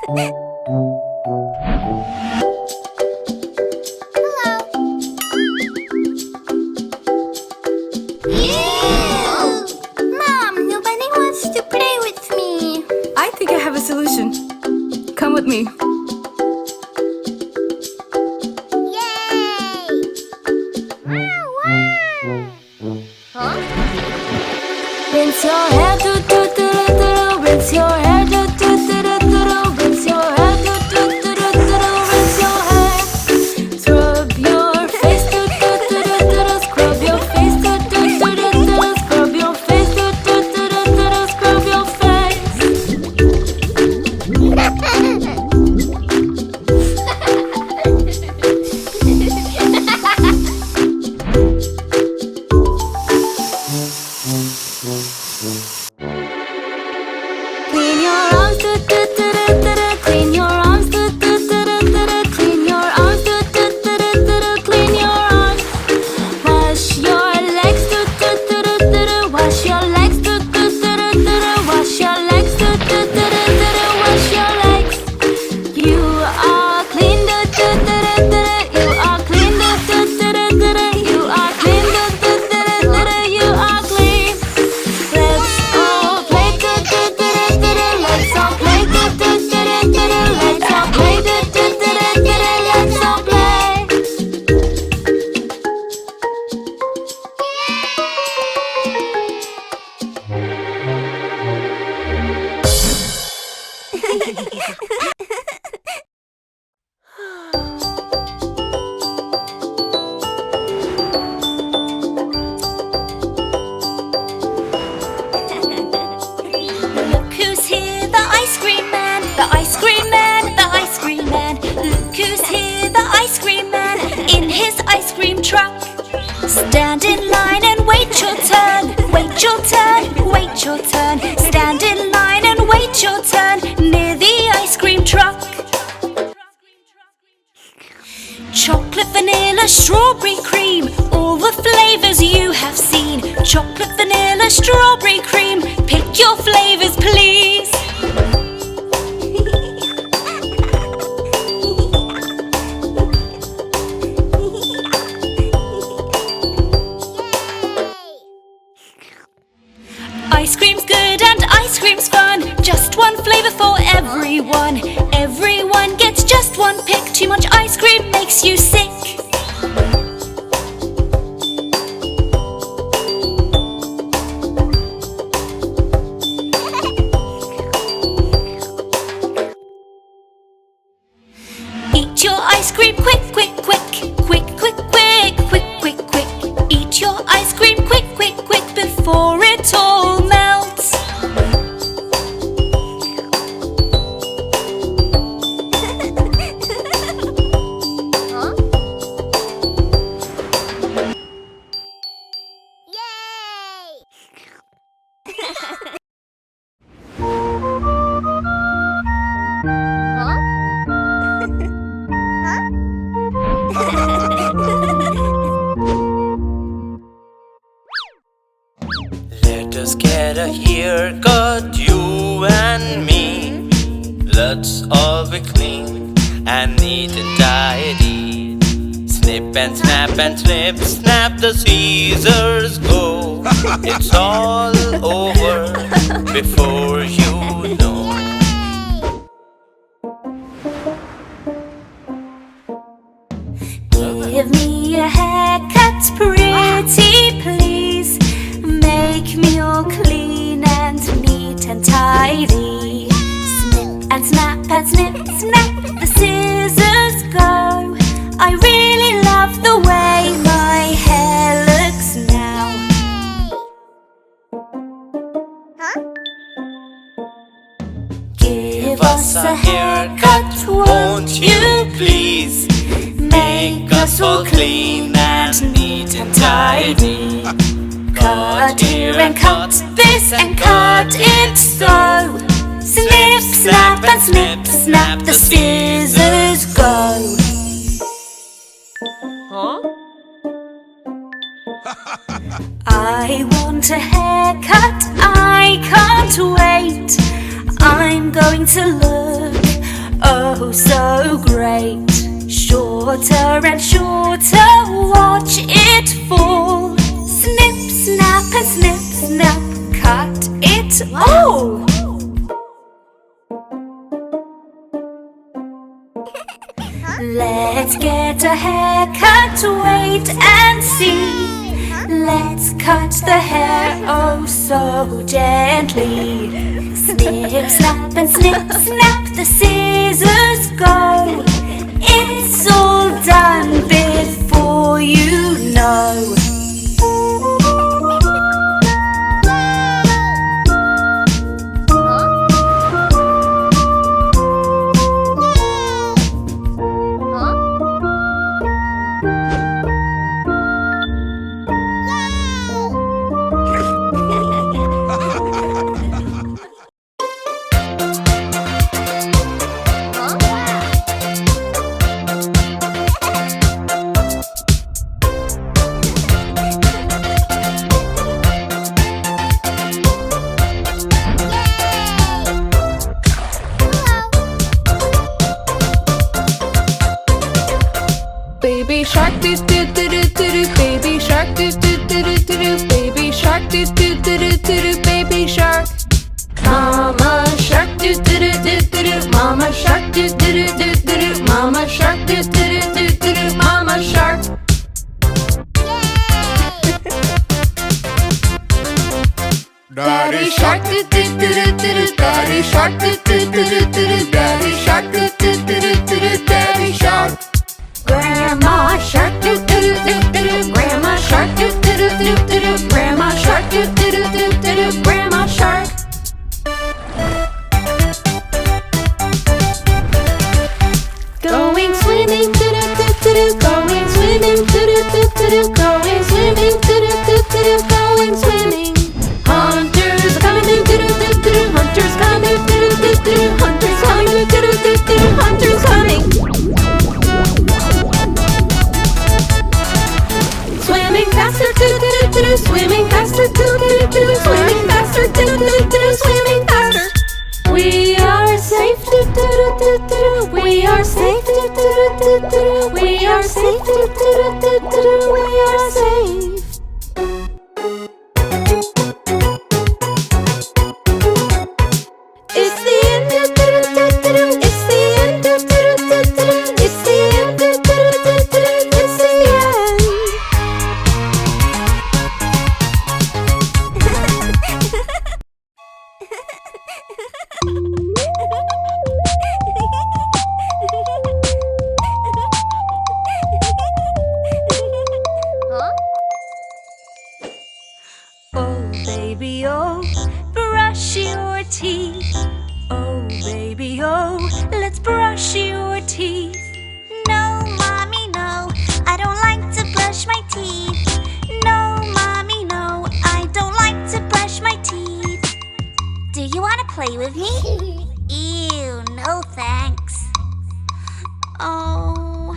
Mom, nobody wants to play with me. I think I have a solution. Come with me. Yay! Wow, wow. Huh? Rinse your hair, do do do do do. Rinse your hair, do do do do do. Rinse your hair, do do do do do. Rinse your hair. Scrub your face, do do do do do. Scrub your face, do do do do do. Scrub your face, do do do do do. Scrub your face. Clean your arms, do do do do do. Clean your arms, do do do do do. Clean your arms, do do do do do. Clean your arms. Wash your legs, do do do do do. Wash your legs, do do do do do. Wash your legs, do do do do do. Wash your legs. You are clean, do do do do do. You are clean, do do do do do. You are clean, do do do do do. You are clean. Let's all play, do do do do do. Let's all play, do do do do do. Let's all play, do do do do do. Let's all play. Look who's here, the ice cream man, the ice cream man, the ice cream man. Look who's here, the ice cream man, in his ice cream truck. Stand in line and wait your turn, wait your turn, wait your turn. Stand in line and wait your turn near the ice cream truck. Chocolate, vanilla, strawberry cream, all the flavors you have seen. Chocolate, vanilla, strawberry cream, pick your flavors please. Ice cream's good and ice cream's fun. Just one flavor for everyone. Everyone gets just one pick. Too much ice cream makes you sick. Eat your ice cream quick, quick, quick. Quick, quick, quick, quick, quick, quick. Eat your ice cream quick, quick, quick before it all melts. Huh? Yay! Huh? Let us get a haircut, you and me. Let's all be clean and neat and tidy. Snip and snap and snip, snap, the scissors go. It's all over before you know. Give me a haircut, pretty please. Make me all clean and neat and tidy. Snip and snap and snip, snap, the scissors go. I really love the way my hair looks now. Huh? Give us a haircut, won't you please? Make us all clean and neat and tidy. Cut here and cut this and cut it so. Snip, snap and snip, snap, the scissors go. I want a haircut, I can't wait. I'm going to look oh so great. Shorter and shorter, watch it fall. Snip, snap and snip, snap, cut it all. Let's get a haircut, wait and see. Let's cut the hair oh so gently. Snip, snap and snip, snap, the scissors go. It's all done before you know. Baby shark do do do do do do, baby shark do do do do do do, baby shark do do do do do do, baby shark. Mama shark do do do do do do, mama shark do do do do do do, mama shark do do do do do do, mama shark. Daddy shark do do do do do do, daddy shark do do do do do do, daddy shark do do do do do do, daddy shark. Grandma shark do do do do do do, grandma shark do do do do do do, grandma shark do do do do do do, grandma shark. Going swimming do do do do do, going swimming do do do do do, going swimming do do do do do, going swimming. Hunters coming do do do do do, hunters coming do do do do, hunters coming do do do do, hunters coming. Swimming faster, do do do do do. Swimming faster, do do do do. Swimming faster, do do do do. Swimming faster. We are safe, do do do do do. We are safe, do do do do do. We are safe, do do do do do. We are safe. It's the end, do do do do do. It's the end, do do do do do. It's the end, do do do do do. It's the end. Oh baby oh, brush your teeth. Oh baby oh, let's brush your teeth. No, Mommy, no, I don't like to brush my teeth. No, Mommy, no, I don't like to brush my teeth. Do you want to play with me? Ew, no thanks. Oh,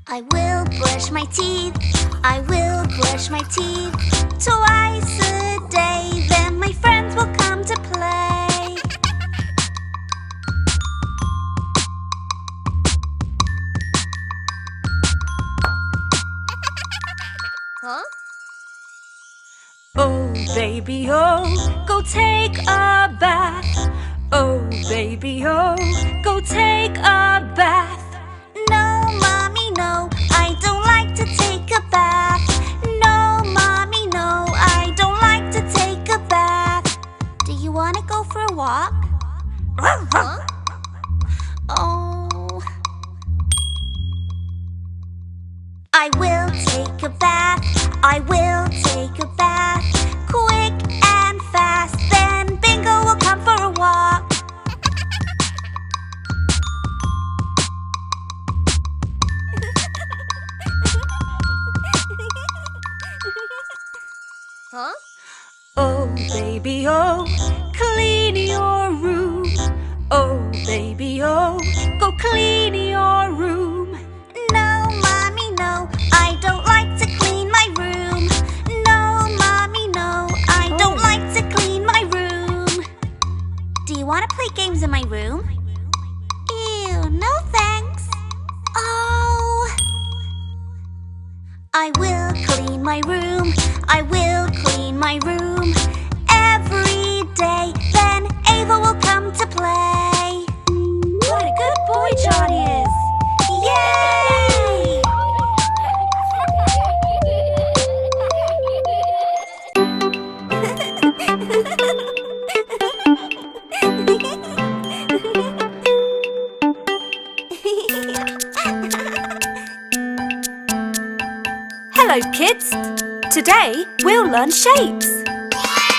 I will brush my teeth. I will brush my teeth twice a day. Then my friends will come to play. Oh baby oh, go take a bath. Oh baby oh, go take a bath. No, Mommy, no, I don't like to take a bath. No, Mommy, no, I don't like to take a bath. Do you want to go for a walk? Oh, I will take a bath. I will take a bath. Quick and fast. Then Bingo will come for a walk. Oh baby oh, clean your room. Oh baby oh, go clean your room. No, Mommy, no, I don't like to clean my room. No, Mommy, no, I don't like to clean my room. Do you want to play games in my room? clean my room. I will clean my room every day. Then Ava will come to play. What a good boy Johnny is! Yay! Hello kids! Today we'll learn shapes.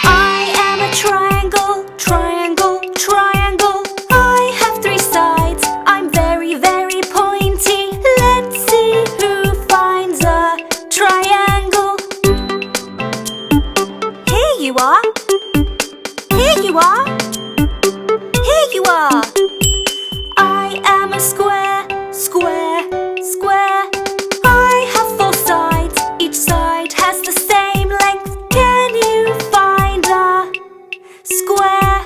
I am a triangle, triangle, triangle. I have 3 sides. I'm very, very pointy. Let's see who finds a triangle. Here you are. Here you are. Here you are. I am a square, square, square. I have 4 sides. Each side has the same length. Can you find a square?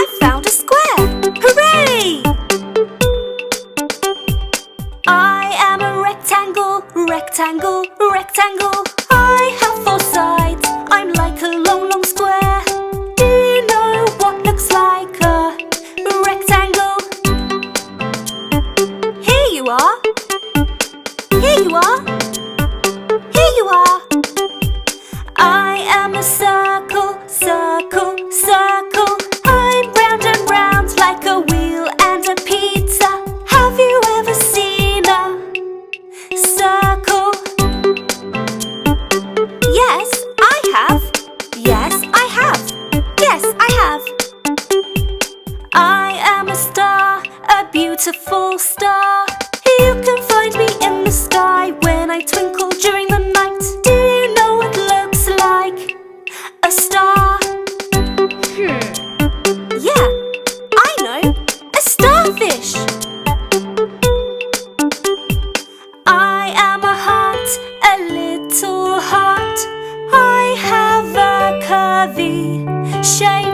I found a square! Hooray! I am a rectangle, rectangle, rectangle. I have 4 sides. I'm like a long, long square. Do you know what looks like a rectangle? Here you are. Here you are. Here you are. I am a circle, circle, circle. I'm round and round like a wheel and a pizza. Have you ever seen a circle? Yes, I have. Yes, I have. Yes, I have. I am a star, a beautiful star. You can find me in the sky when I twinkle during the night. Do you know what looks like a star? Yeah, I know. A starfish. I am a heart, a little heart. I have a curvy shape.